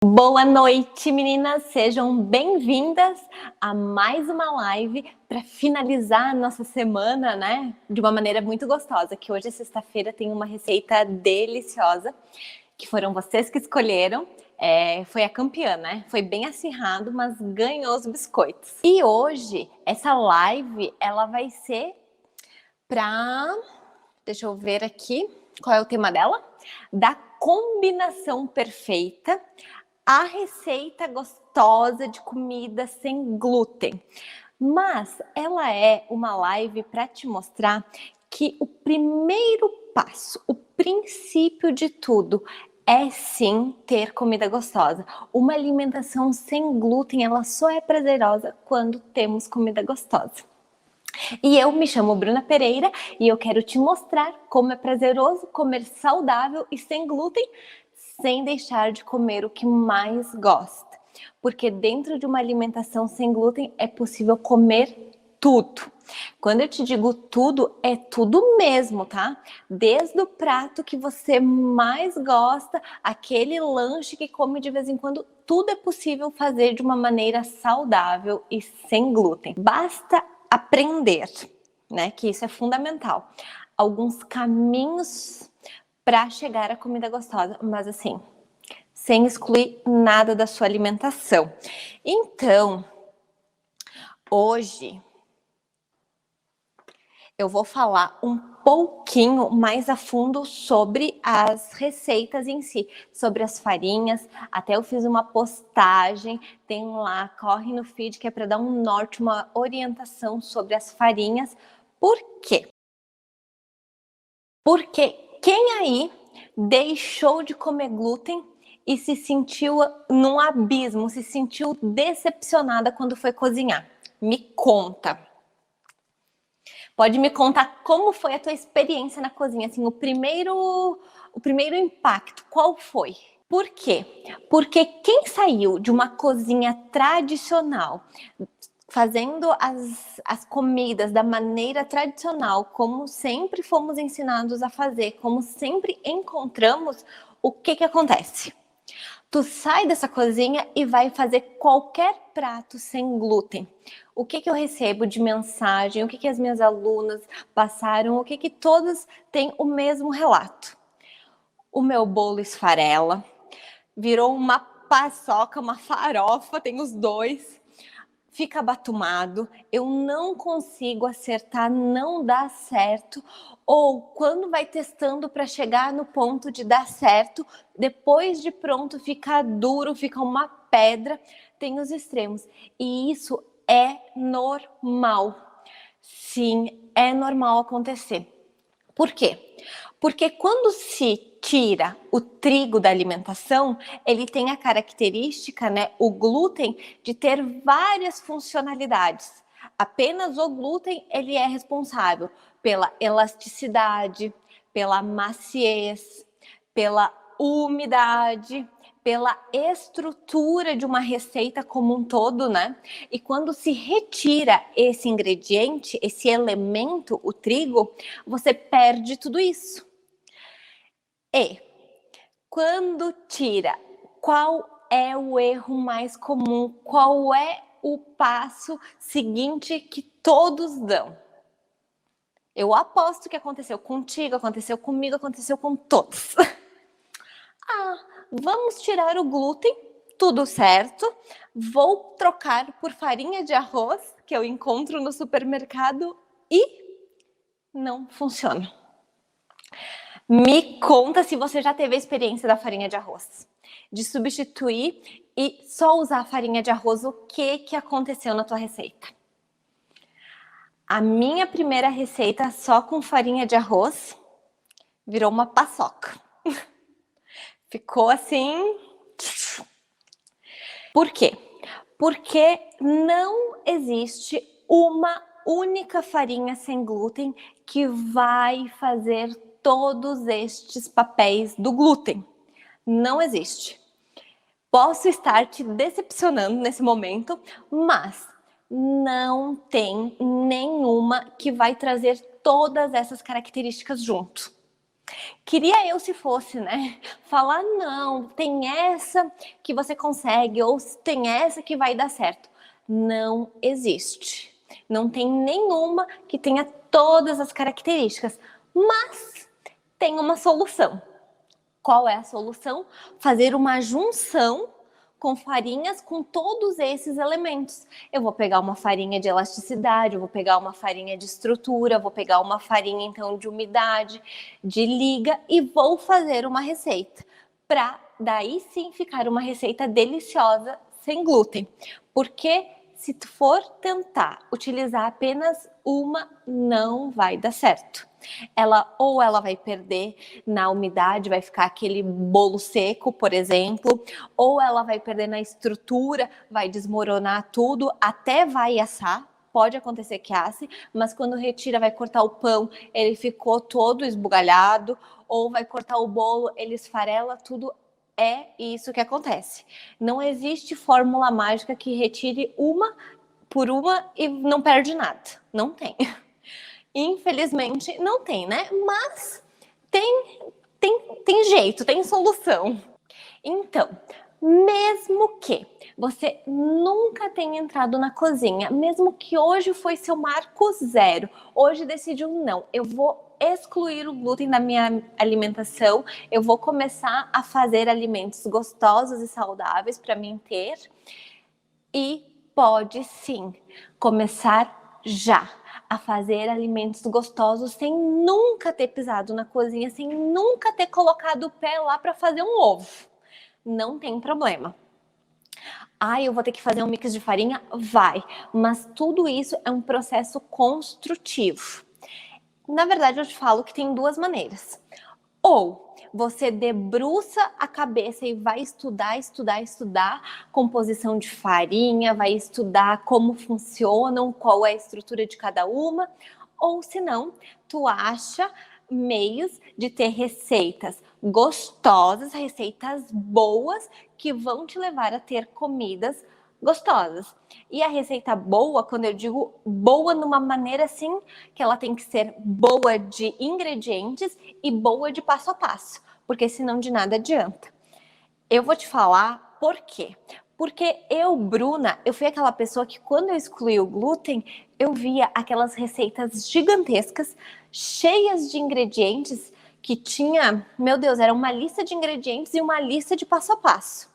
Boa noite, meninas! Sejam bem-vindas a mais uma live para finalizar a nossa semana, né? De uma maneira muito gostosa, que hoje, sexta-feira, tem uma receita deliciosa, que foram vocês que escolheram. Foi a campeã, né? Foi bem acirrado, mas ganhou os biscoitos. E hoje, essa live, ela vai ser para... Deixa eu ver aqui, qual é o tema dela? Da combinação perfeita, a receita gostosa de comida sem glúten. Mas ela é uma live para te mostrar que o primeiro passo, o princípio de tudo, é sim ter comida gostosa. Uma alimentação sem glúten, ela só é prazerosa quando temos comida gostosa. E eu me chamo Bruna Pereira e eu quero te mostrar como é prazeroso comer saudável e sem glúten, sem deixar de comer o que mais gosta. Porque dentro de uma alimentação sem glúten é possível comer tudo. Quando eu te digo tudo, é tudo mesmo, tá? Desde o prato que você mais gosta, aquele lanche que come de vez em quando, tudo é possível fazer de uma maneira saudável e sem glúten. Basta aprender, né? Que isso é fundamental. Alguns caminhos para chegar à comida gostosa, mas assim, sem excluir nada da sua alimentação. Então, hoje eu vou falar um pouquinho mais a fundo sobre as receitas em si, sobre as farinhas. Até eu fiz uma postagem, tem lá, corre no feed, que é para dar um norte, uma orientação sobre as farinhas. Por quê? Porque quem aí deixou de comer glúten e se sentiu num abismo, se sentiu decepcionada quando foi cozinhar? Me conta. Pode me contar como foi a tua experiência na cozinha, assim, o primeiro impacto, qual foi? Por quê? Porque quem saiu de uma cozinha tradicional, fazendo as comidas da maneira tradicional, como sempre fomos ensinados a fazer, como sempre encontramos, o que acontece? Tu sai dessa cozinha e vai fazer qualquer prato sem glúten. O que eu recebo de mensagem, o que as minhas alunas passaram, o que todas têm o mesmo relato. O meu bolo esfarela, virou uma paçoca, uma farofa, tem os dois. Fica abatumado, eu não consigo acertar, não dá certo, ou quando vai testando para chegar no ponto de dar certo, depois de pronto fica duro, fica uma pedra, tem os extremos. E isso é normal. Sim, é normal acontecer. Por quê? Porque quando se tira o trigo da alimentação, ele tem a característica, né, o glúten, de ter várias funcionalidades. Apenas o glúten, ele é responsável pela elasticidade, pela maciez, pela umidade, pela estrutura de uma receita como um todo, né? E quando se retira esse ingrediente, esse elemento, o trigo, você perde tudo isso. E quando tira, qual é o erro mais comum? Qual é o passo seguinte que todos dão? Eu aposto que aconteceu contigo, aconteceu comigo, aconteceu com todos. Vamos tirar o glúten, tudo certo. Vou trocar por farinha de arroz, que eu encontro no supermercado, e não funciona. Me conta se você já teve a experiência da farinha de arroz, de substituir e só usar a farinha de arroz, o que aconteceu na tua receita? A minha primeira receita só com farinha de arroz virou uma paçoca. Ficou assim... Por quê? Porque não existe uma única farinha sem glúten que vai fazer todos estes papéis do glúten. Não existe. Posso estar te decepcionando nesse momento, mas não tem nenhuma que vai trazer todas essas características junto. Queria eu se fosse, né? Falar, não, tem essa que você consegue, ou tem essa que vai dar certo. Não existe. Não tem nenhuma que tenha todas as características, mas tem uma solução. Qual é a solução? Fazer uma junção com farinhas com todos esses elementos. Eu vou pegar uma farinha de elasticidade, eu vou pegar uma farinha de estrutura, vou pegar uma farinha então de umidade, de liga e vou fazer uma receita para daí sim ficar uma receita deliciosa sem glúten. Porque se tu for tentar utilizar apenas uma, não vai dar certo. Ela vai perder na umidade, vai ficar aquele bolo seco, por exemplo, ou ela vai perder na estrutura, vai desmoronar tudo, até vai assar. Pode acontecer que asse, mas quando retira, vai cortar o pão, ele ficou todo esbugalhado, ou vai cortar o bolo, ele esfarela tudo. É isso que acontece. Não existe fórmula mágica que retire uma por uma e não perde nada. Não tem. Infelizmente, não tem, né? Mas tem jeito, tem solução. Então, mesmo que você nunca tenha entrado na cozinha, mesmo que hoje foi seu marco zero, hoje decidiu, não, eu vou excluir o glúten da minha alimentação, eu vou começar a fazer alimentos gostosos e saudáveis para mim ter, e pode sim começar já a fazer alimentos gostosos sem nunca ter pisado na cozinha, sem nunca ter colocado o pé lá para fazer um ovo. Não tem problema. Ah, eu vou ter que fazer um mix de farinha? Vai. Mas tudo isso é um processo construtivo. Na verdade, eu te falo que tem duas maneiras. Ou você debruça a cabeça e vai estudar composição de farinha, vai estudar como funcionam, qual é a estrutura de cada uma, ou se não, tu acha meios de ter receitas gostosas, receitas boas que vão te levar a ter comidas gostosas. E a receita boa, quando eu digo boa numa maneira assim, que ela tem que ser boa de ingredientes e boa de passo a passo, porque senão de nada adianta. Eu vou te falar por quê. Porque eu, Bruna, eu fui aquela pessoa que quando eu excluí o glúten, eu via aquelas receitas gigantescas, cheias de ingredientes, que tinha, meu Deus, era uma lista de ingredientes e uma lista de passo a passo.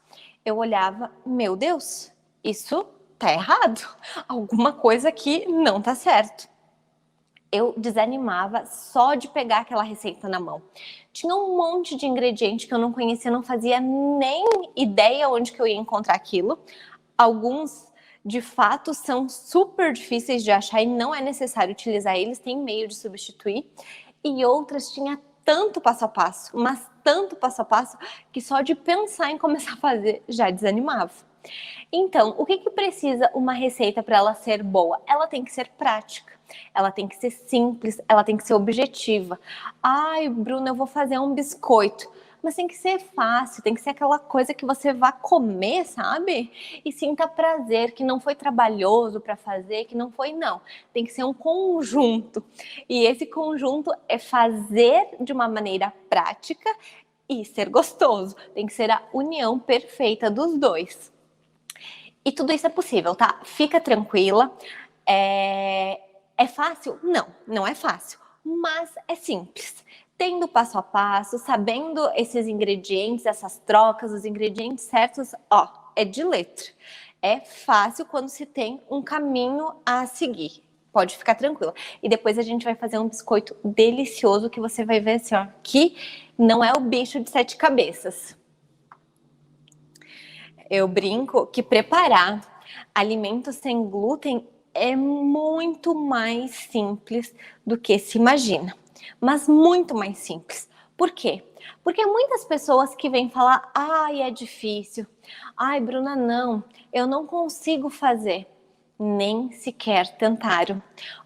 Eu olhava, meu Deus, isso tá errado. Alguma coisa aqui não tá certo. Eu desanimava só de pegar aquela receita na mão. Tinha um monte de ingrediente que eu não conhecia, não fazia nem ideia onde que eu ia encontrar aquilo. Alguns, de fato, são super difíceis de achar e não é necessário utilizar eles, tem meio de substituir. E outras tinha tanto passo a passo, mas tanto passo a passo, que só de pensar em começar a fazer já desanimava. Então, o que precisa uma receita para ela ser boa? Ela tem que ser prática, ela tem que ser simples, ela tem que ser objetiva. Ai, Bruna, eu vou fazer um biscoito. Mas tem que ser fácil, tem que ser aquela coisa que você vá comer, sabe? E sinta prazer, que não foi trabalhoso para fazer, que não foi, não. Tem que ser um conjunto. E esse conjunto é fazer de uma maneira prática e ser gostoso. Tem que ser a união perfeita dos dois. E tudo isso é possível, tá? Fica tranquila. É fácil? Não, não é fácil. Mas é simples. Tendo passo a passo, sabendo esses ingredientes, essas trocas, os ingredientes certos, ó, é de letra. É fácil quando se tem um caminho a seguir. Pode ficar tranquila. E depois a gente vai fazer um biscoito delicioso que você vai ver assim, ó, que não é o bicho de 7 cabeças. Eu brinco que preparar alimentos sem glúten é muito mais simples do que se imagina. Mas muito mais simples. Por quê? Porque muitas pessoas que vêm falar, ai, é difícil. Ai, Bruna, não, eu não consigo fazer. Nem sequer tentaram.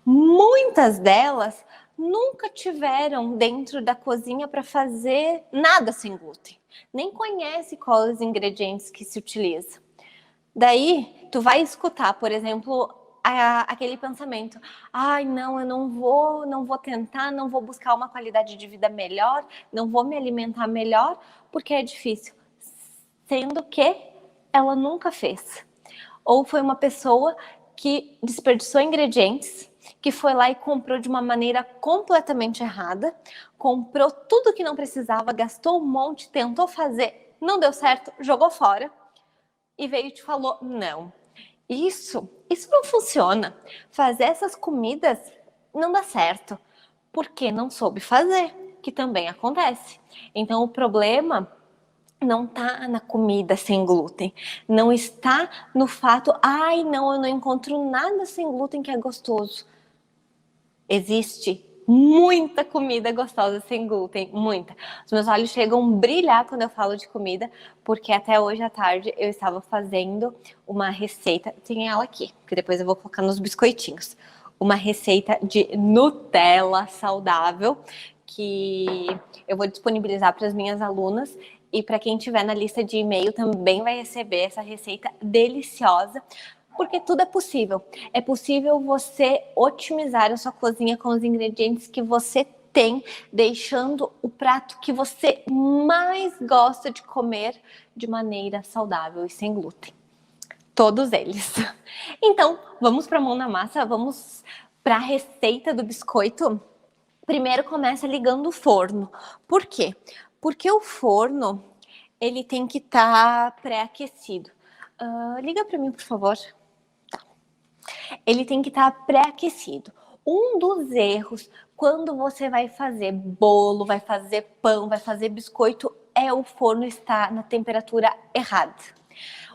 Muitas delas nunca tiveram dentro da cozinha para fazer nada sem glúten. Nem conhece quais os ingredientes que se utilizam. Daí, tu vai escutar, por exemplo, aquele pensamento, ai, não, eu não vou tentar, não vou buscar uma qualidade de vida melhor, não vou me alimentar melhor, porque é difícil. Sendo que ela nunca fez. Ou foi uma pessoa que desperdiçou ingredientes, que foi lá e comprou de uma maneira completamente errada, comprou tudo que não precisava, gastou um monte, tentou fazer, não deu certo, jogou fora e veio e te falou, não. Isso não funciona. Fazer essas comidas não dá certo, porque não soube fazer, que também acontece. Então o problema não está na comida sem glúten, não está no fato, ai não, eu não encontro nada sem glúten que é gostoso. Existe muita comida gostosa sem glúten, muita. Os meus olhos chegam a brilhar quando eu falo de comida, porque até hoje à tarde eu estava fazendo uma receita, tem ela aqui, que depois eu vou colocar nos biscoitinhos. Uma receita de Nutella saudável, que eu vou disponibilizar para as minhas alunas e para quem tiver na lista de e-mail também vai receber essa receita deliciosa, porque tudo é possível. É possível você otimizar a sua cozinha com os ingredientes que você tem, deixando o prato que você mais gosta de comer de maneira saudável e sem glúten. Todos eles. Então, vamos para a mão na massa, vamos para a receita do biscoito. Primeiro começa ligando o forno. Por quê? Porque o forno, ele tem que estar pré-aquecido. Liga para mim, por favor. Tá. Ele tem que estar pré-aquecido. Um dos erros, quando você vai fazer bolo, vai fazer pão, vai fazer biscoito, é o forno estar na temperatura errada.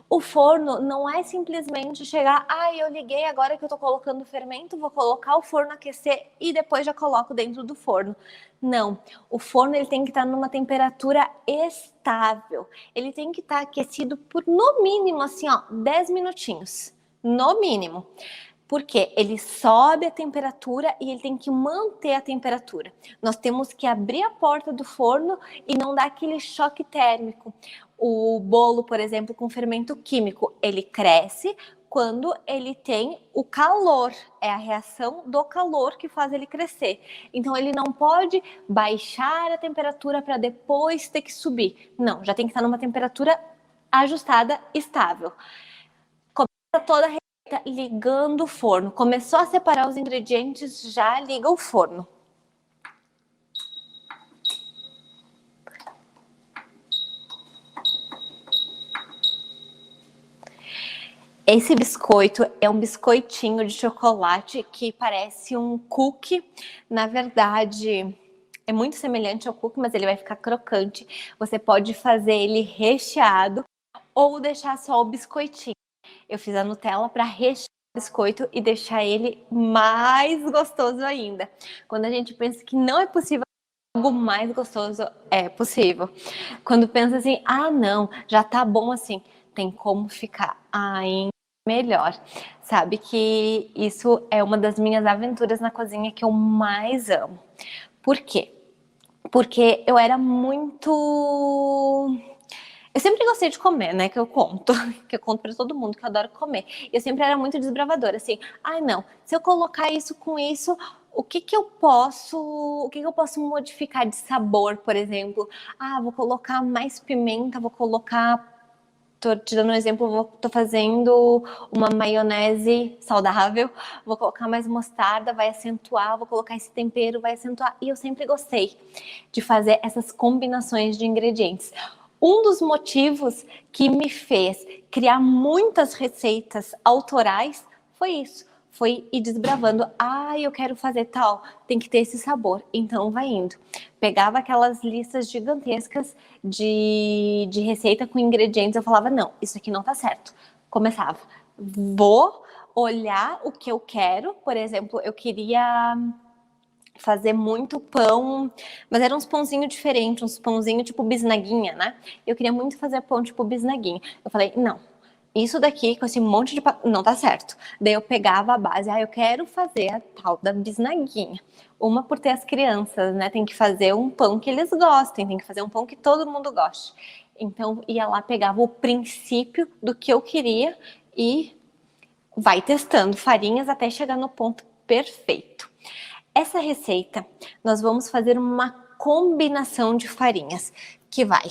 O forno não é simplesmente chegar, eu liguei agora que eu tô colocando o fermento, vou colocar o forno aquecer e depois já coloco dentro do forno. Não, o forno ele tem que estar numa temperatura estável. Ele tem que estar aquecido por no mínimo assim, 10 minutinhos, no mínimo. Porque ele sobe a temperatura e ele tem que manter a temperatura. Nós temos que abrir a porta do forno e não dar aquele choque térmico. O bolo, por exemplo, com fermento químico, ele cresce quando ele tem o calor. É a reação do calor que faz ele crescer. Então, ele não pode baixar a temperatura para depois ter que subir. Não, já tem que estar numa temperatura ajustada, estável. Começa toda a receita ligando o forno. Começou a separar os ingredientes, já liga o forno. Esse biscoito é um biscoitinho de chocolate que parece um cookie. Na verdade, é muito semelhante ao cookie, mas ele vai ficar crocante. Você pode fazer ele recheado ou deixar só o biscoitinho. Eu fiz a Nutella para rechear o biscoito e deixar ele mais gostoso ainda. Quando a gente pensa que não é possível algo mais gostoso, é possível. Quando pensa assim, não, já tá bom assim, tem como ficar ainda melhor. Sabe que isso é uma das minhas aventuras na cozinha que eu mais amo. Por quê? Porque eu era muito... Eu sempre gostei de comer, né? Que eu conto pra todo mundo que eu adoro comer. Eu sempre era muito desbravadora, assim, não, se eu colocar isso com isso, o que que eu posso modificar de sabor, por exemplo? Vou colocar mais pimenta, vou colocar... Tô te dando um exemplo, tô fazendo uma maionese saudável, vou colocar mais mostarda, vai acentuar, vou colocar esse tempero, vai acentuar. E eu sempre gostei de fazer essas combinações de ingredientes. Um dos motivos que me fez criar muitas receitas autorais foi isso. Foi ir desbravando, eu quero fazer tal, tem que ter esse sabor, então vai indo. Pegava aquelas listas gigantescas de receita com ingredientes, eu falava, não, isso aqui não tá certo. Começava, vou olhar o que eu quero, por exemplo, eu queria fazer muito pão, mas eram uns pãozinhos diferentes, uns pãozinhos tipo bisnaguinha, né? Eu queria muito fazer pão tipo bisnaguinha. Eu falei, não, isso daqui com esse monte de... não tá certo. Daí eu pegava a base, eu quero fazer a tal da bisnaguinha. Uma por ter as crianças, né? Tem que fazer um pão que eles gostem, tem que fazer um pão que todo mundo goste. Então ia lá, pegava o princípio do que eu queria e vai testando farinhas até chegar no ponto perfeito. Essa receita, nós vamos fazer uma combinação de farinhas, que vai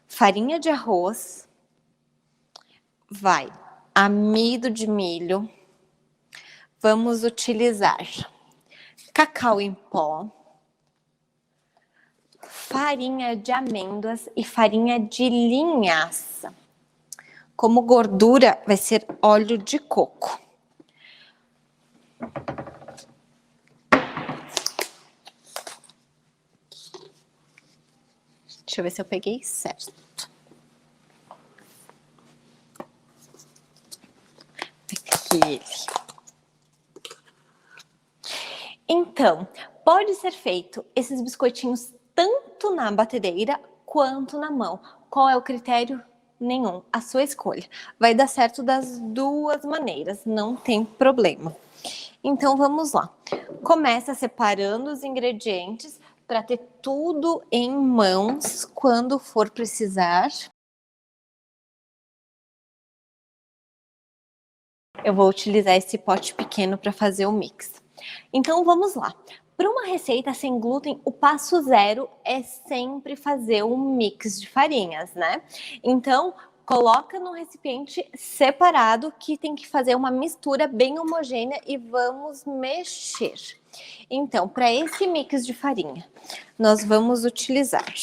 farinha de arroz, vai amido de milho, vamos utilizar cacau em pó, farinha de amêndoas e farinha de linhaça. Como gordura, vai ser óleo de coco. Deixa eu ver se eu peguei certo. Aqui ele. Então, pode ser feito esses biscoitinhos tanto na batedeira quanto na mão. Qual é o critério? Nenhum, a sua escolha. Vai dar certo das duas maneiras, não tem problema. Então, vamos lá. Começa separando os ingredientes para ter tudo em mãos quando for precisar. Eu vou utilizar esse pote pequeno para fazer o mix. Então, vamos lá. Para uma receita sem glúten, o passo zero é sempre fazer um mix de farinhas, né? Então, coloca num recipiente separado que tem que fazer uma mistura bem homogênea e vamos mexer. Então, para esse mix de farinha, nós vamos utilizar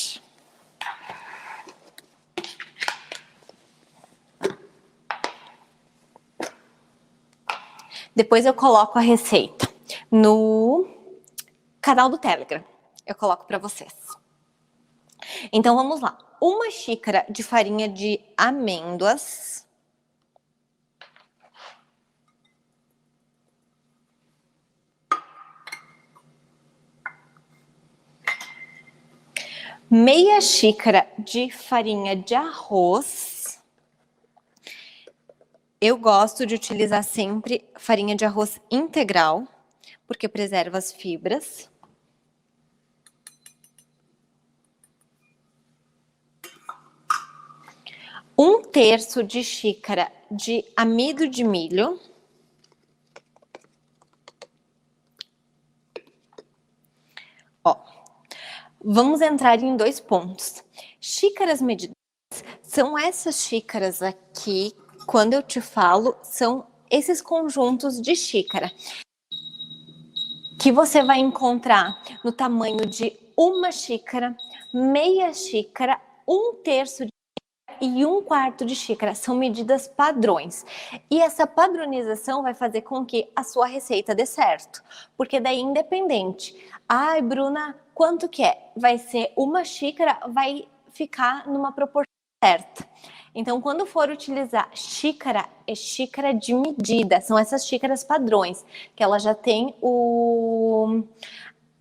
depois eu coloco a receita no canal do Telegram. Eu coloco para vocês. Então, vamos lá. 1 xícara de farinha de amêndoas. Meia xícara de farinha de arroz. Eu gosto de utilizar sempre farinha de arroz integral, porque preserva as fibras. Um terço de xícara de amido de milho. Ó, vamos entrar em 2 pontos. Xícaras medidas são essas xícaras aqui, quando eu te falo, são esses conjuntos de xícara que você vai encontrar no tamanho de 1 xícara, meia xícara, 1/3 de e 1/4 de xícara. São medidas padrões. E essa padronização vai fazer com que a sua receita dê certo. Porque daí, independente. Ai, Bruna, quanto que é? Vai ser 1 xícara, vai ficar numa proporção certa. Então, quando for utilizar xícara, é xícara de medida. São essas xícaras padrões, que ela já tem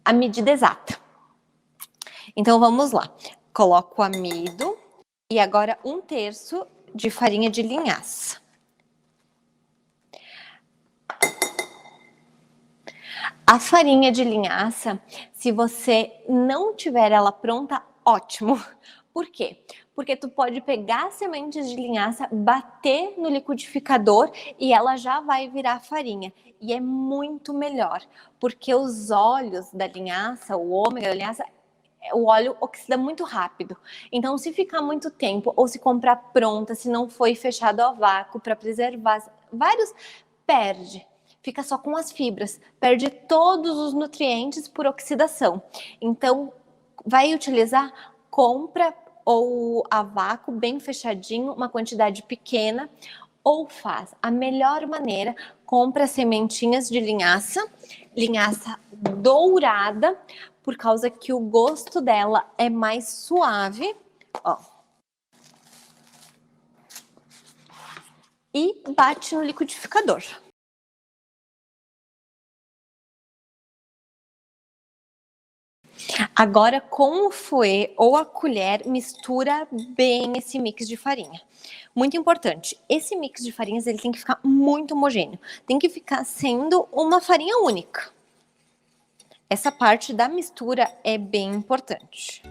a medida exata. Então, vamos lá. Coloco o amido. E agora 1/3 de farinha de linhaça. A farinha de linhaça, se você não tiver ela pronta, ótimo. Por quê? Porque tu pode pegar sementes de linhaça, bater no liquidificador e ela já vai virar farinha. E é muito melhor, porque os óleos da linhaça, o ômega da linhaça, o óleo oxida muito rápido. Então, se ficar muito tempo ou se comprar pronta, se não foi fechado a vácuo para preservar, vários perde. Fica só com as fibras, perde todos os nutrientes por oxidação. Então, vai utilizar, compra ou a vácuo bem fechadinho, uma quantidade pequena, ou faz a melhor maneira, compra sementinhas de linhaça, linhaça dourada, por causa que o gosto dela é mais suave, ó. E bate no liquidificador. Agora, com o fouet ou a colher, mistura bem esse mix de farinha. Muito importante, esse mix de farinhas ele tem que ficar muito homogêneo. Tem que ficar sendo uma farinha única. Essa parte da mistura é bem importante.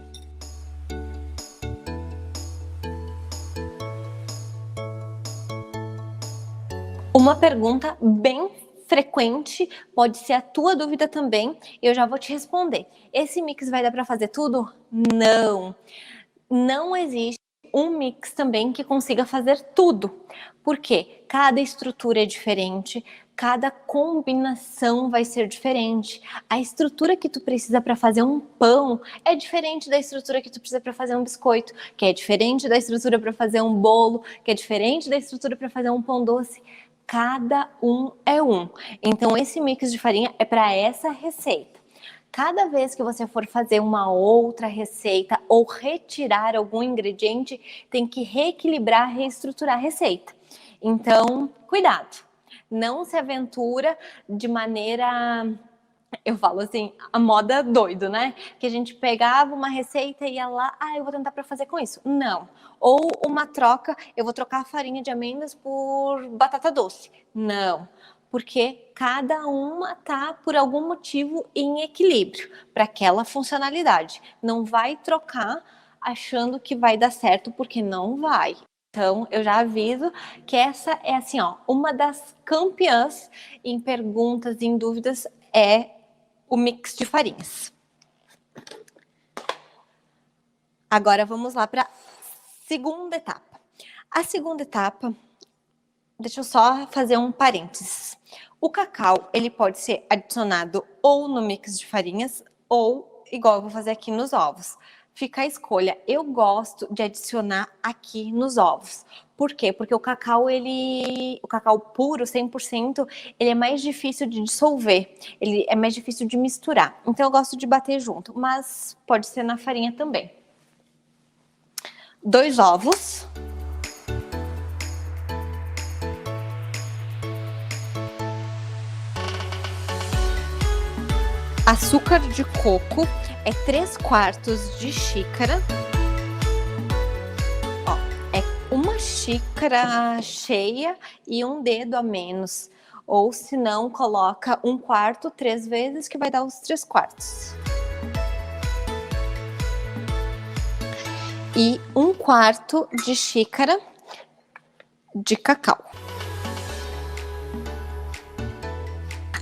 Uma pergunta bem frequente, pode ser a tua dúvida também, eu já vou te responder. Esse mix vai dar para fazer tudo? Não. Não existe um mix também que consiga fazer tudo. Por quê? Cada estrutura é diferente, cada combinação vai ser diferente. A estrutura que tu precisa para fazer um pão é diferente da estrutura que tu precisa para fazer um biscoito, que é diferente da estrutura para fazer um bolo, que é diferente da estrutura para fazer um pão doce. Cada um é um. Então esse mix de farinha é para essa receita. Cada vez que você for fazer uma outra receita ou retirar algum ingrediente, tem que reequilibrar, reestruturar a receita. Então, cuidado. Não se aventura de maneira, eu falo assim, a moda doido, né? Que a gente pegava uma receita e ia lá, eu vou tentar para fazer com isso. Não. Ou uma troca, eu vou trocar a farinha de amêndoas por batata doce. Não. Porque cada uma tá, por algum motivo, em equilíbrio para aquela funcionalidade. Não vai trocar achando que vai dar certo, porque não vai. Então, eu já aviso que essa é assim, ó, uma das campeãs em perguntas e em dúvidas é o mix de farinhas. Agora vamos lá para a segunda etapa. A segunda etapa, deixa eu só fazer um parênteses. O cacau, ele pode ser adicionado ou no mix de farinhas ou igual eu vou fazer aqui nos ovos. Fica a escolha. Eu gosto de adicionar aqui nos ovos. Por quê? Porque o cacau puro, 100%, ele é mais difícil de dissolver. Ele é mais difícil de misturar. Então eu gosto de bater junto, mas pode ser na farinha também. 2 ovos. Açúcar de coco é 3/4 de xícara. Ó, é uma xícara cheia e um dedo a menos. Ou se não, coloca 1/4, 3 vezes, que vai dar os 3/4. E 1/4 de xícara de cacau.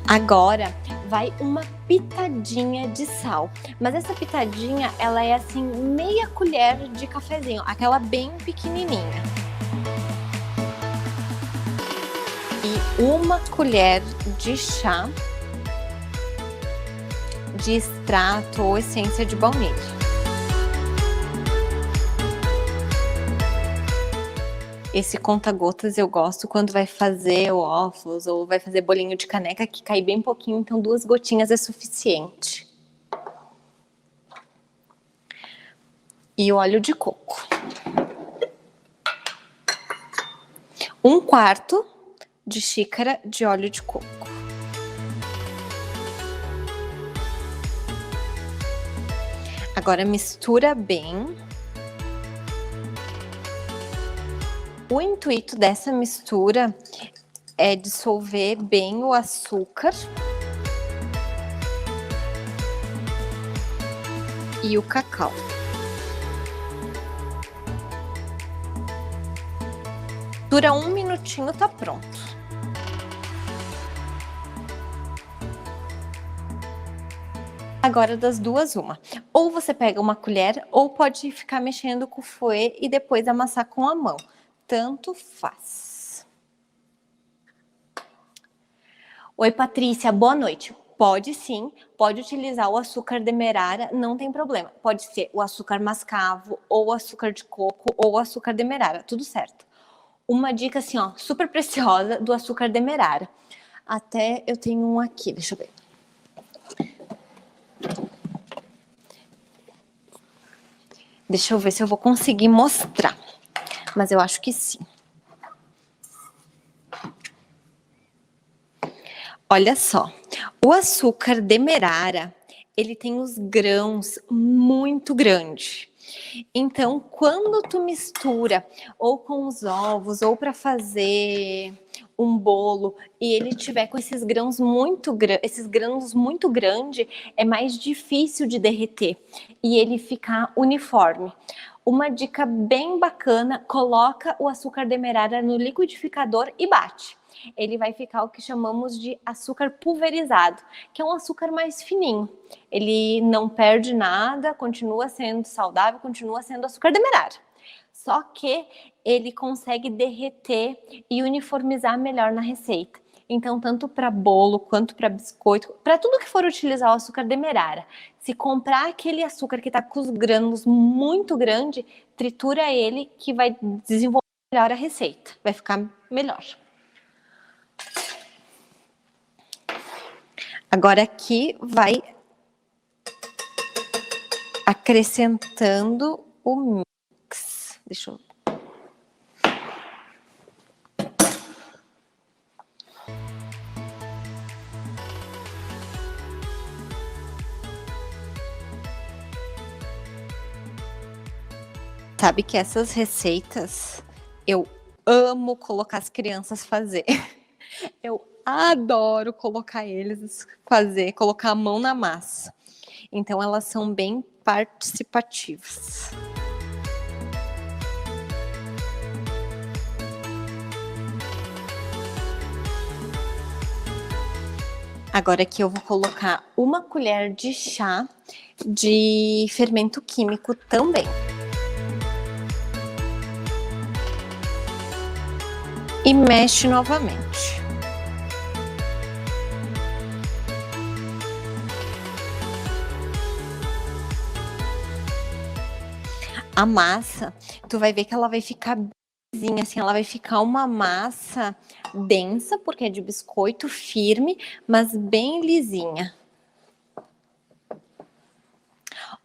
Agora vai uma pitadinha de sal, mas essa pitadinha ela é assim meia colher de cafezinho, aquela bem pequenininha. E 1 colher de chá de extrato ou essência de baunilha. Esse conta-gotas eu gosto quando vai fazer waffles ou vai fazer bolinho de caneca, que cai bem pouquinho, então 2 gotinhas é suficiente. E o óleo de coco. 1/4 de xícara de óleo de coco. Agora mistura bem. O intuito dessa mistura é dissolver bem o açúcar e o cacau. Dura 1 minutinho, tá pronto. Agora das duas, uma. Ou você pega uma colher, ou pode ficar mexendo com o fouet e depois amassar com a mão. Tanto faz. Oi, Patrícia, boa noite. Pode sim, pode utilizar o açúcar demerara, não tem problema. Pode ser o açúcar mascavo, ou o açúcar de coco, ou o açúcar demerara, tudo certo. Uma dica assim, ó, super preciosa do açúcar demerara. Até eu tenho um aqui, deixa eu ver. Deixa eu ver se eu vou conseguir mostrar. Mas eu acho que sim. Olha só, o açúcar demerara, ele tem os grãos muito grandes. Então, quando tu mistura ou com os ovos ou para fazer um bolo e ele tiver com esses grãos muito grandes, é mais difícil de derreter e ele ficar uniforme. Uma dica bem bacana, coloca o açúcar demerara no liquidificador e bate. Ele vai ficar o que chamamos de açúcar pulverizado, que é um açúcar mais fininho. Ele não perde nada, continua sendo saudável, continua sendo açúcar demerara. Só que ele consegue derreter e uniformizar melhor na receita. Então, tanto para bolo quanto para biscoito, para tudo que for utilizar o açúcar demerara, se comprar aquele açúcar que está com os grânulos muito grande, tritura ele que vai desenvolver melhor a receita, vai ficar melhor. Agora aqui vai acrescentando o mix. Deixa eu... Sabe que essas receitas eu amo colocar as crianças fazer. Eu adoro colocar eles fazer, colocar a mão na massa. Então elas são bem participativas. Agora aqui eu vou colocar 1 colher de chá de fermento químico também. E mexe novamente. A massa, tu vai ver que ela vai ficar lisinha, assim, ela vai ficar uma massa densa, porque é de biscoito, firme, mas bem lisinha.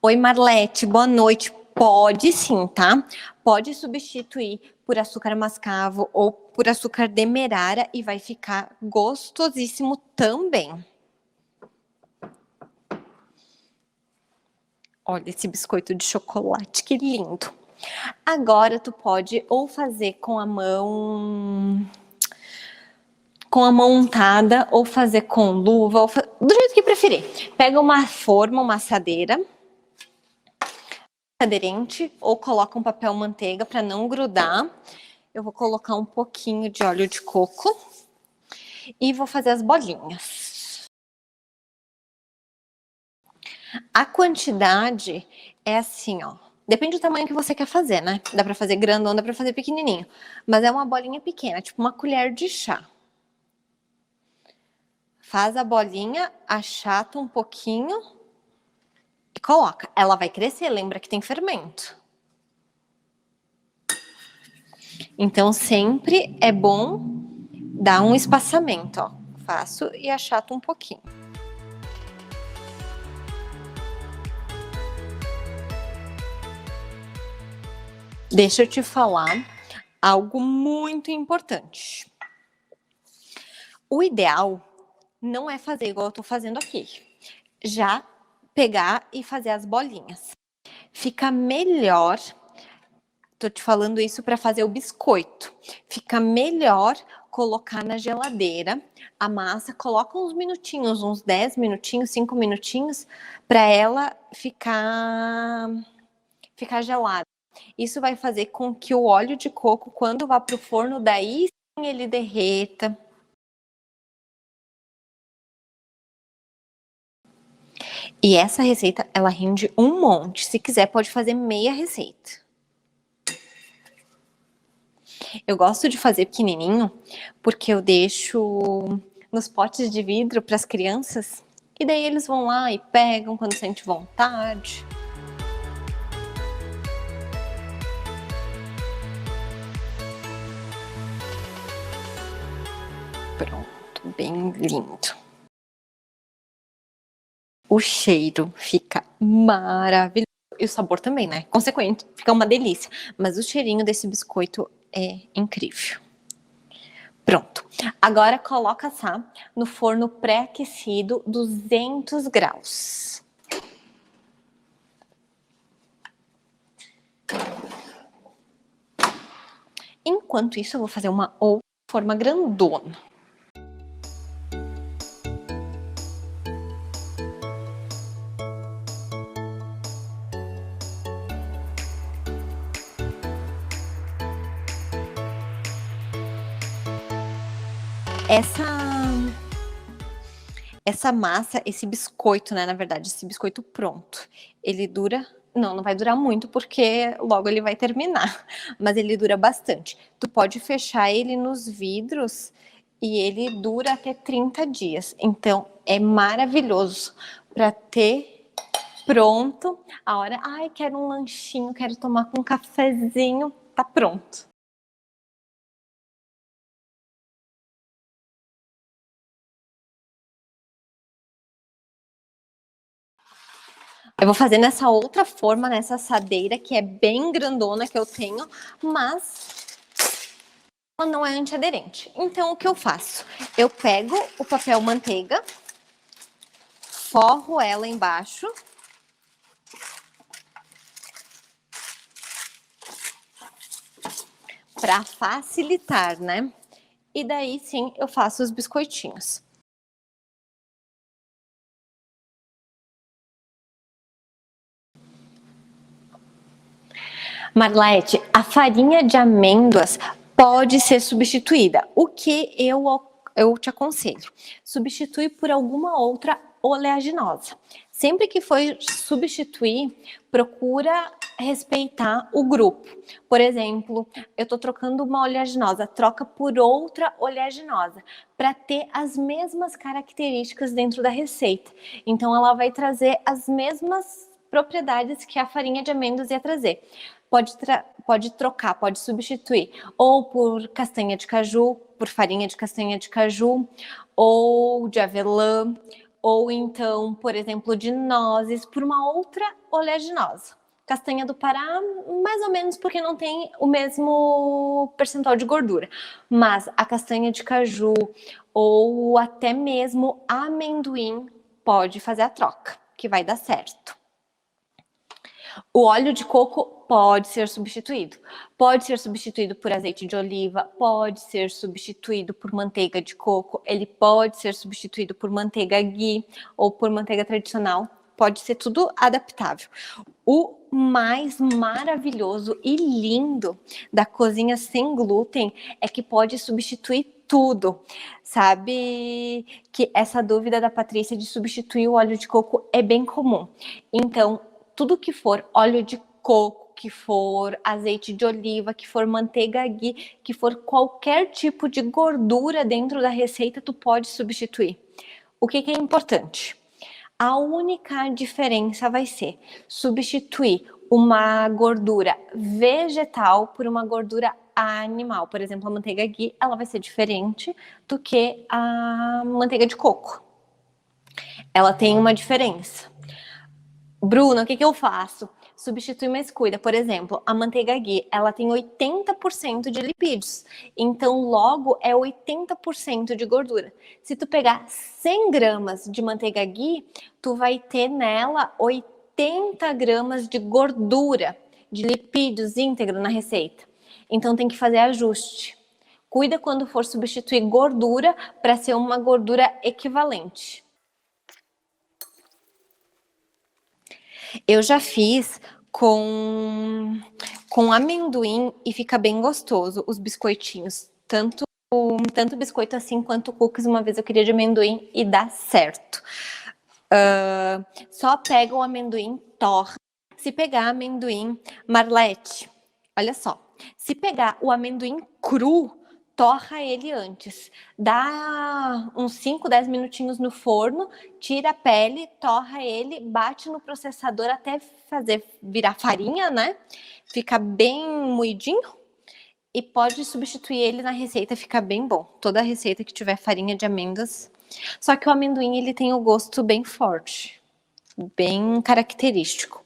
Oi, Marlete, boa noite. Pode sim, tá? Pode substituir por açúcar mascavo ou por açúcar demerara e vai ficar gostosíssimo também. Olha esse biscoito de chocolate, que lindo. Agora tu pode ou fazer com a mão untada, ou fazer com luva, do jeito que preferir. Pega uma forma, uma assadeira, aderente, ou coloca um papel manteiga para não grudar. Eu vou colocar um pouquinho de óleo de coco e vou fazer as bolinhas. A quantidade é assim, ó. Depende do tamanho que você quer fazer, né? Dá pra fazer grandão, dá pra fazer pequenininho. Mas é uma bolinha pequena, tipo uma colher de chá. Faz a bolinha, achata um pouquinho e coloca. Ela vai crescer, lembra que tem fermento. Então, sempre é bom dar um espaçamento, ó. Faço e achato um pouquinho. Deixa eu te falar algo muito importante. O ideal não é fazer igual eu tô fazendo aqui. Já pegar e fazer as bolinhas. Fica melhor, tô te falando isso para fazer o biscoito. Fica melhor colocar na geladeira a massa, coloca uns minutinhos, uns 10 minutinhos, 5 minutinhos, para ela ficar gelada. Isso vai fazer com que o óleo de coco, quando vá para o forno, daí sim ele derreta. E essa receita, ela rende um monte. Se quiser, pode fazer meia receita. Eu gosto de fazer pequenininho, porque eu deixo nos potes de vidro para as crianças. E daí eles vão lá e pegam quando sente vontade. Pronto, bem lindo. O cheiro fica maravilhoso. E o sabor também, né? Consequente, fica uma delícia. Mas o cheirinho desse biscoito é incrível. Pronto. Agora coloca assar no forno pré-aquecido 200 graus. Enquanto isso, eu vou fazer uma outra forma grandona. Essa massa, esse biscoito, né, na verdade, esse biscoito pronto, ele dura não vai durar muito, porque logo ele vai terminar, mas ele dura bastante. Tu pode fechar ele nos vidros e ele dura até 30 dias. Então, é maravilhoso para ter pronto a hora, ai, quero um lanchinho, quero tomar com um cafezinho, tá pronto. Eu vou fazer nessa outra forma, nessa assadeira, que é bem grandona que eu tenho, mas ela não é antiaderente. Então, o que eu faço? Eu pego o papel manteiga, forro ela embaixo, para facilitar, né? E daí sim eu faço os biscoitinhos. Marlete, a farinha de amêndoas pode ser substituída. O que eu te aconselho? Substitui por alguma outra oleaginosa. Sempre que for substituir, procura respeitar o grupo. Por exemplo, eu estou trocando uma oleaginosa, troca por outra oleaginosa, para ter as mesmas características dentro da receita. Então, ela vai trazer as mesmas propriedades que a farinha de amêndoas ia trazer. Pode trocar, pode substituir ou por castanha de caju, por farinha de castanha de caju, ou de avelã, ou então, por exemplo, de nozes, por uma outra oleaginosa. Castanha do Pará, mais ou menos, porque não tem o mesmo percentual de gordura. Mas a castanha de caju ou até mesmo amendoim pode fazer a troca, que vai dar certo. O óleo de coco pode ser substituído. Pode ser substituído por azeite de oliva, pode ser substituído por manteiga de coco, ele pode ser substituído por manteiga ghee ou por manteiga tradicional. Pode ser tudo adaptável. O mais maravilhoso e lindo da cozinha sem glúten é que pode substituir tudo. Sabe que essa dúvida da Patrícia de substituir o óleo de coco é bem comum. Então, tudo que for óleo de coco, que for azeite de oliva, que for manteiga ghee, que for qualquer tipo de gordura dentro da receita, tu pode substituir. O que é importante? A única diferença vai ser substituir uma gordura vegetal por uma gordura animal. Por exemplo, a manteiga ghee, ela vai ser diferente do que a manteiga de coco. Ela tem uma diferença. Bruna, o que eu faço? Substitui, mas cuida. Por exemplo, a manteiga ghee, ela tem 80% de lipídios. Então, logo, é 80% de gordura. Se tu pegar 100 gramas de manteiga ghee, tu vai ter nela 80 gramas de gordura, de lipídios íntegro na receita. Então, tem que fazer ajuste. Cuida quando for substituir gordura para ser uma gordura equivalente. Eu já fiz com amendoim e fica bem gostoso os biscoitinhos. Tanto biscoito assim quanto cookies. Uma vez eu queria de amendoim e dá certo. Só pega o amendoim, torra. Se pegar amendoim, Marlete, olha só. Se pegar o amendoim cru, torra ele antes. Dá uns 5, 10 minutinhos no forno, tira a pele, torra ele, bate no processador até fazer virar farinha, né? Fica bem moidinho e pode substituir ele na receita, fica bem bom. Toda receita que tiver farinha de amêndoas. Só que o amendoim, ele tem o gosto bem forte, bem característico.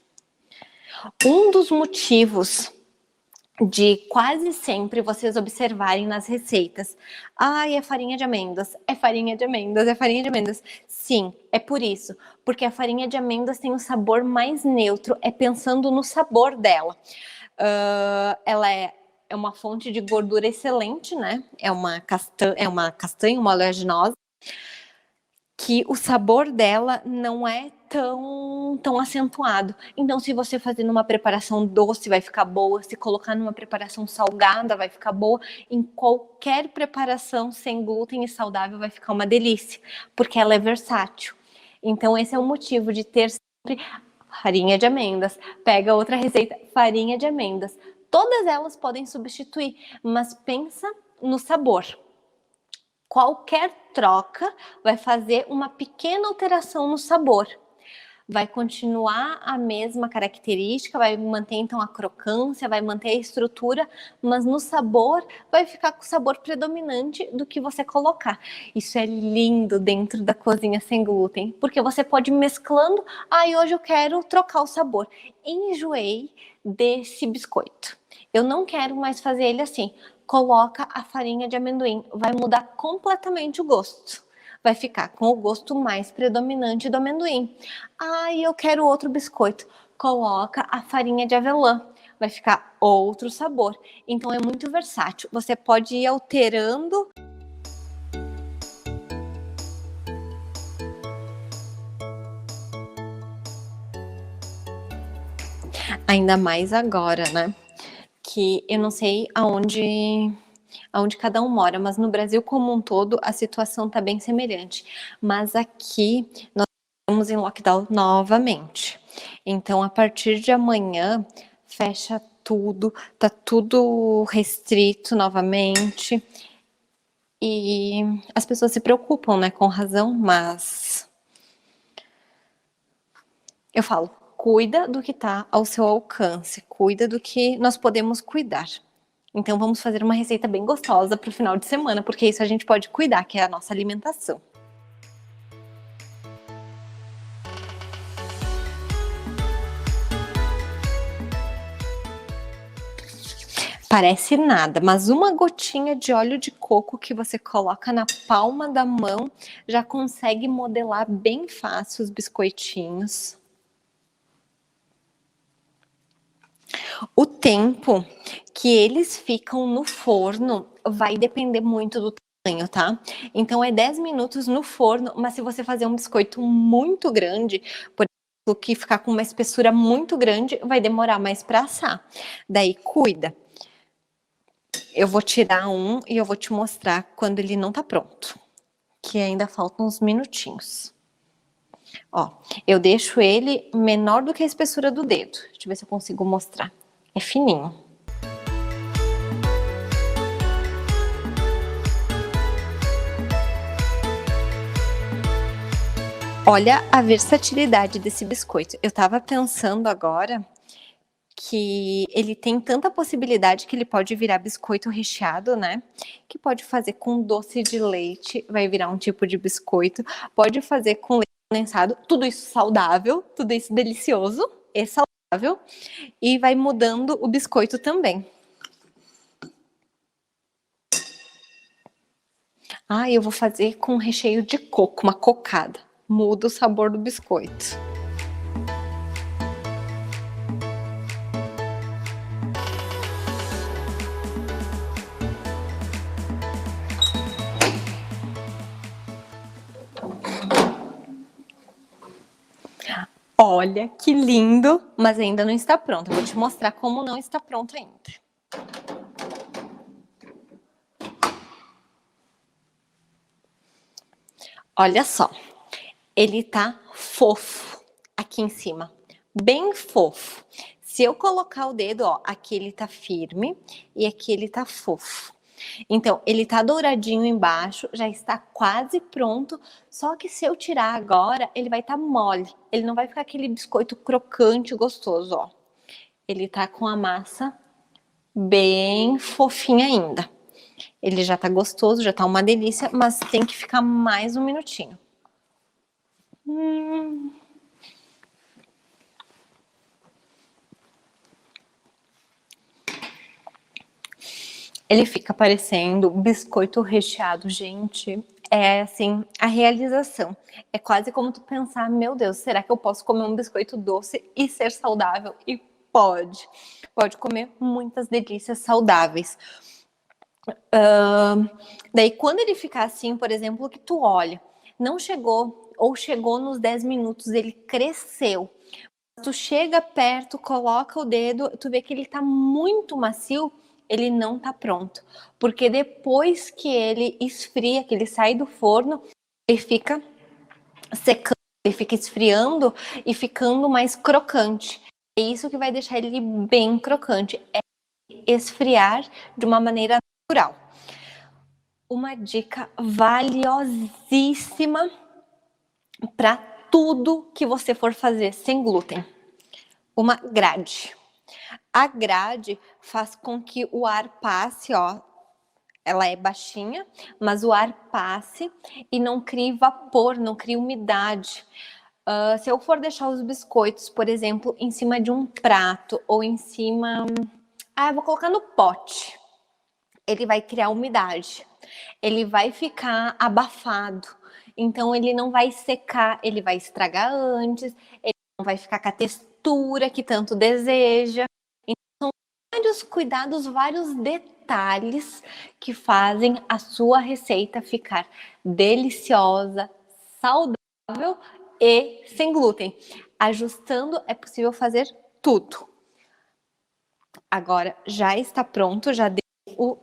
Um dos motivos de quase sempre vocês observarem nas receitas, é farinha de amêndoas, é farinha de amêndoas, é farinha de amêndoas. Sim, é por isso, porque a farinha de amêndoas tem um sabor mais neutro, é pensando no sabor dela. Ela é é uma fonte de gordura excelente, né? É uma castanha, uma oleaginosa, que o sabor dela não é tão acentuado. Então, se você fazer numa preparação doce, vai ficar boa. Se colocar numa preparação salgada, vai ficar boa. Em qualquer preparação sem glúten e saudável, vai ficar uma delícia, porque ela é versátil. Então, esse é o motivo de ter sempre farinha de amêndoas. Pega outra receita, farinha de amêndoas. Todas elas podem substituir, mas pensa no sabor. Qualquer troca vai fazer uma pequena alteração no sabor. Vai continuar a mesma característica, vai manter então a crocância, vai manter a estrutura, mas no sabor vai ficar com o sabor predominante do que você colocar. Isso é lindo dentro da cozinha sem glúten, porque você pode ir mesclando. Hoje eu quero trocar o sabor. Enjoei desse biscoito. Eu não quero mais fazer ele assim. Coloca a farinha de amendoim, vai mudar completamente o gosto. Vai ficar com o gosto mais predominante do amendoim. Eu quero outro biscoito. Coloca a farinha de avelã, vai ficar outro sabor. Então é muito versátil. Você pode ir alterando. Ainda mais agora, né? Que eu não sei aonde cada um mora, mas no Brasil como um todo a situação está bem semelhante. Mas aqui nós estamos em lockdown novamente. Então, a partir de amanhã, fecha tudo, tá tudo restrito novamente. E as pessoas se preocupam, né? Com razão, mas eu falo, cuida do que está ao seu alcance, cuida do que nós podemos cuidar. Então vamos fazer uma receita bem gostosa para o final de semana, porque isso a gente pode cuidar, que é a nossa alimentação. Parece nada, mas uma gotinha de óleo de coco que você coloca na palma da mão já consegue modelar bem fácil os biscoitinhos. O tempo que eles ficam no forno vai depender muito do tamanho, tá? Então é 10 minutos no forno, mas se você fazer um biscoito muito grande, por exemplo, que ficar com uma espessura muito grande, vai demorar mais para assar. Daí cuida. Eu vou tirar um e eu vou te mostrar quando ele não tá pronto, que ainda faltam uns minutinhos. Ó, eu deixo ele menor do que a espessura do dedo. Deixa eu ver se eu consigo mostrar. É fininho. Olha a versatilidade desse biscoito. Eu tava pensando agora que ele tem tanta possibilidade que ele pode virar biscoito recheado, né? Que pode fazer com doce de leite, vai virar um tipo de biscoito. Pode fazer com leite condensado, tudo isso saudável, tudo isso delicioso e saudável. E vai mudando o biscoito também. Eu vou fazer com recheio de coco, uma cocada. Muda o sabor do biscoito. Olha que lindo, mas ainda não está pronto. Eu vou te mostrar como não está pronto ainda. Olha só, ele tá fofo aqui em cima, bem fofo. Se eu colocar o dedo, ó, aqui ele tá firme e aqui ele tá fofo. Então, ele tá douradinho embaixo, já está quase pronto, só que se eu tirar agora, ele vai estar mole. Ele não vai ficar aquele biscoito crocante gostoso, ó. Ele tá com a massa bem fofinha ainda. Ele já tá gostoso, já tá uma delícia, mas tem que ficar mais um minutinho. Ele fica parecendo biscoito recheado, gente. É assim, a realização. É quase como tu pensar, meu Deus, será que eu posso comer um biscoito doce e ser saudável? E Pode. Pode comer muitas delícias saudáveis. Daí, quando ele ficar assim, por exemplo, que tu olha, não chegou, ou chegou nos 10 minutos, ele cresceu. Tu chega perto, coloca o dedo, tu vê que ele tá muito macio, ele não tá pronto. Porque depois que ele esfria, que ele sai do forno, ele fica secando, ele fica esfriando e ficando mais crocante. É isso que vai deixar ele bem crocante, é esfriar de uma maneira natural. Uma dica valiosíssima para tudo que você for fazer sem glúten. Uma grade. A grade faz com que o ar passe, ó. Ela é baixinha, mas o ar passe e não crie vapor, não crie umidade. Se eu for deixar os biscoitos, por exemplo, em cima de um prato ou em cima... eu vou colocar no pote. Ele vai criar umidade. Ele vai ficar abafado. Então, ele não vai secar, ele vai estragar antes, ele não vai ficar com a textura que tanto deseja. Então, vários cuidados, vários detalhes que fazem a sua receita ficar deliciosa, saudável e sem glúten. Ajustando, é possível fazer tudo. Agora, já está pronto, já deu o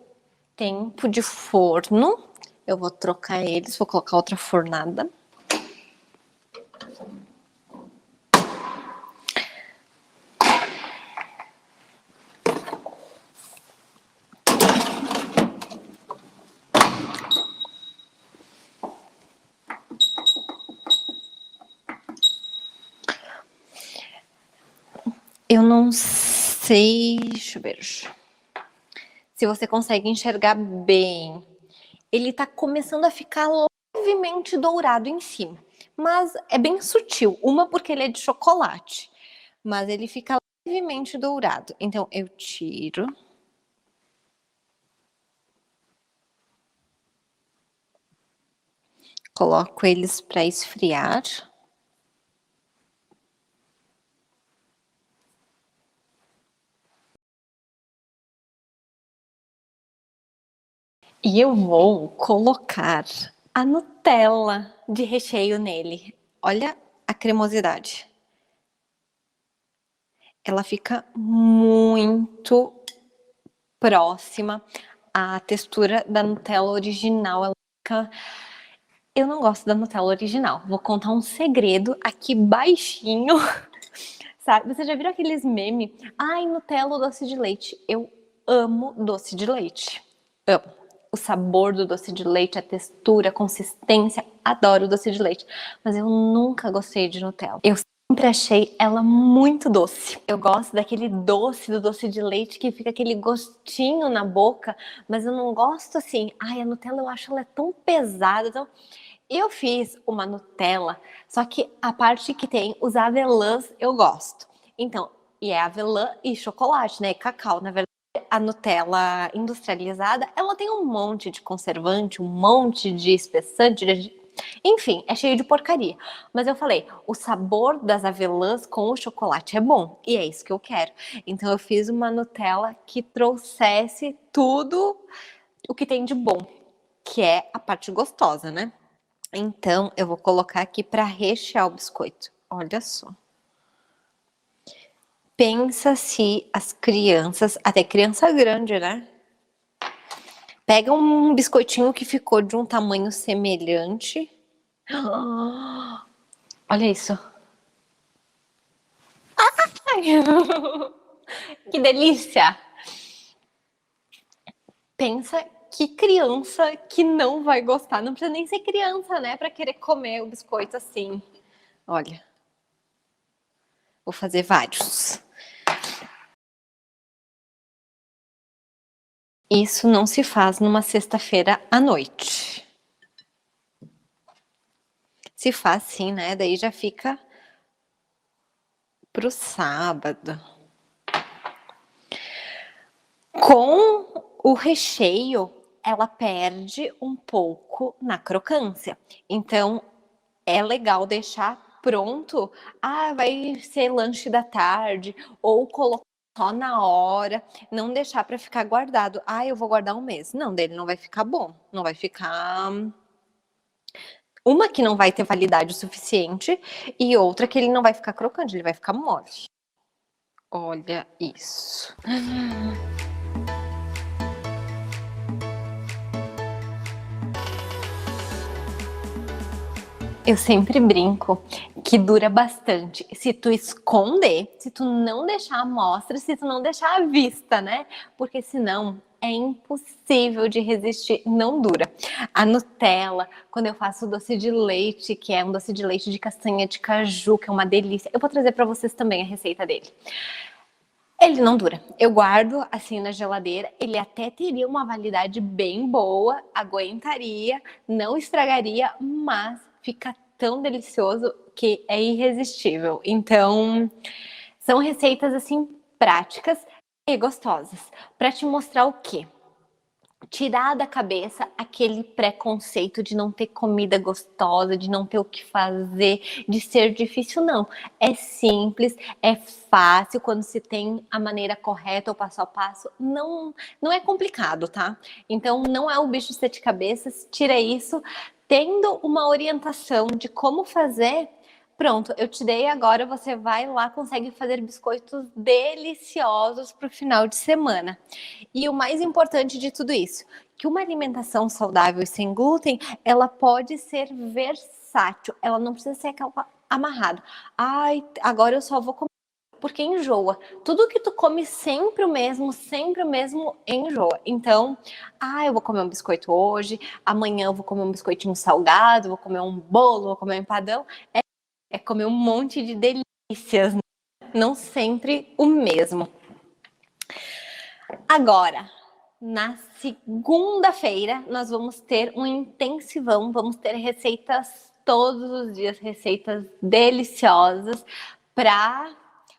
tempo de forno. Eu vou trocar eles, vou colocar outra fornada. Eu não sei, deixa eu ver se você consegue enxergar bem. Ele tá começando a ficar levemente dourado em cima, mas é bem sutil. Uma porque ele é de chocolate, mas ele fica levemente dourado. Então eu tiro. Coloco eles para esfriar. E eu vou colocar a Nutella de recheio nele. Olha a cremosidade. Ela fica muito próxima à textura da Nutella original. Ela fica... Eu não gosto da Nutella original. Vou contar um segredo aqui baixinho. Sabe? Você já viram aqueles memes? Ai, Nutella ou doce de leite. Eu amo doce de leite. Amo. O sabor do doce de leite, a textura, a consistência. Adoro doce de leite. Mas eu nunca gostei de Nutella. Eu sempre achei ela muito doce. Eu gosto daquele doce do doce de leite que fica aquele gostinho na boca. Mas eu não gosto assim. Ai, a Nutella eu acho ela tão pesada, tão... Eu fiz uma Nutella, só que a parte que tem os avelãs eu gosto. Então, e é avelã e chocolate, né? E cacau. Na verdade, a Nutella industrializada, ela tem um monte de conservante, um monte de espessante, enfim, é cheio de porcaria. Mas eu falei, o sabor das avelãs com o chocolate é bom, e é isso que eu quero. Então eu fiz uma Nutella que trouxesse tudo o que tem de bom, que é a parte gostosa, né? Então, eu vou colocar aqui para rechear o biscoito. Olha só. Pensa se as crianças, até criança grande, né? Pega um biscoitinho que ficou de um tamanho semelhante. Olha isso. Que delícia! Pensa que criança que não vai gostar. Não precisa nem ser criança, né? Para querer comer o biscoito assim. Olha. Vou fazer vários. Isso não se faz numa sexta-feira à noite. Se faz sim, né? Daí já fica pro sábado. Com o recheio, ela perde um pouco na crocância. Então, é legal deixar pronto, vai ser lanche da tarde, ou colocar só na hora, não deixar para ficar guardado. Eu vou guardar um mês. Não, dele não vai ficar bom, não vai ficar. Uma que não vai ter validade o suficiente e outra que ele não vai ficar crocante, ele vai ficar mole. Olha isso. Eu sempre brinco que dura bastante se tu esconder, se tu não deixar a mostra, se tu não deixar à vista, né? Porque senão é impossível de resistir, não dura. A Nutella, quando eu faço doce de leite, que é um doce de leite de castanha de caju, que é uma delícia, eu vou trazer para vocês também a receita dele. Ele não dura. Eu guardo assim na geladeira. Ele até teria uma validade bem boa, aguentaria, não estragaria, mas fica tão delicioso que é irresistível. Então, são receitas assim práticas e gostosas para te mostrar o quê? Tirar da cabeça aquele preconceito de não ter comida gostosa, de não ter o que fazer, de ser difícil, não. É simples, é fácil quando se tem a maneira correta, o passo a passo. Não, não é complicado, tá? Então, não é o bicho de sete cabeças, tira isso. Tendo uma orientação de como fazer, pronto, eu te dei agora, você vai lá, consegue fazer biscoitos deliciosos para o final de semana. E o mais importante de tudo isso, que uma alimentação saudável e sem glúten, ela pode ser versátil, ela não precisa ser aquela amarrada. Agora eu só vou comer porque enjoa. Tudo que tu come sempre o mesmo enjoa. Então, eu vou comer um biscoito hoje, amanhã eu vou comer um biscoitinho salgado, vou comer um bolo, vou comer um empadão. É comer um monte de delícias, né? Não sempre o mesmo. Agora, na segunda-feira, nós vamos ter um intensivão, vamos ter receitas todos os dias, receitas deliciosas para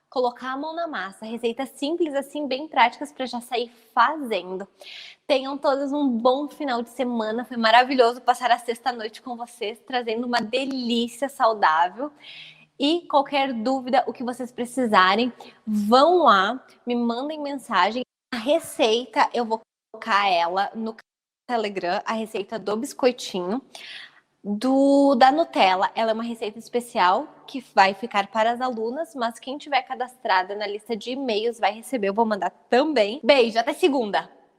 colocar a mão na massa, receitas simples assim, bem práticas para já sair fazendo. Tenham todos um bom final de semana, foi maravilhoso passar a sexta-noite com vocês, trazendo uma delícia saudável. E qualquer dúvida, o que vocês precisarem, vão lá, me mandem mensagem. A receita, eu vou colocar ela no Telegram, a receita do biscoitinho. Da Nutella, ela é uma receita especial que vai ficar para as alunas, mas quem tiver cadastrada na lista de e-mails vai receber, eu vou mandar também. Beijo, até segunda!